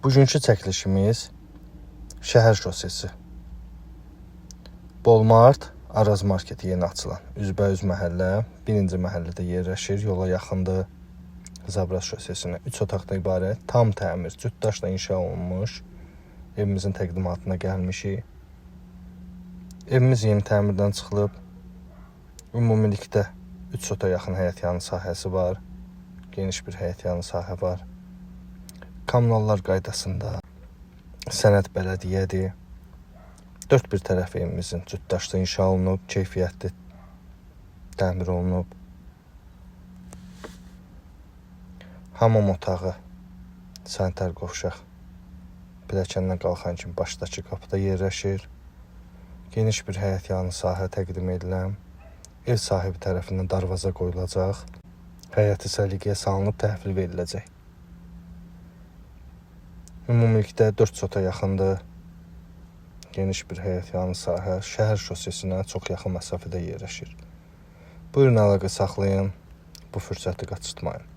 Bugünkü çəkilişimiz şəhər şosesi. Bolmart Araz marketi yeni açılan üzbəüz məhəllə, birinci məhəllədə yerləşir, yola yaxındır. Zabrat şosesinə 3 otaqdan ibarət, tam təmir, cütdaşla inşa olunmuş evimizin təqdimatına gəlmişik. Evimiz yeni təmirdən çıxılıb. Ümumilikdə 3 sota yaxın həyətyanı sahəsi var. Geniş bir həyətyanı sahə var. Kommunallar qaydasında sənəd bələdiyyədir. 4 bir tərəf evimizin cütdaşlı inşa olunub, keyfiyyətli təmir olunub. Hamam otağı, sanitar qovşaq pilləkəndən qalxan kimi başdakı qapıda yerləşir. Geniş bir həyətyanı sahə təqdim edilən, ev sahibi tərəfindən darvaza qoyulacaq, həyəti səliqəyə salınıb təhvil veriləcək. Ümumilikdə 4 sota yaxındır. Geniş bir həyətyanı sahə şəhər şosesinə çox yaxın məsafədə yerləşir. Buyurun əlaqə saxlayın, bu fürsəti qaçırtmayın.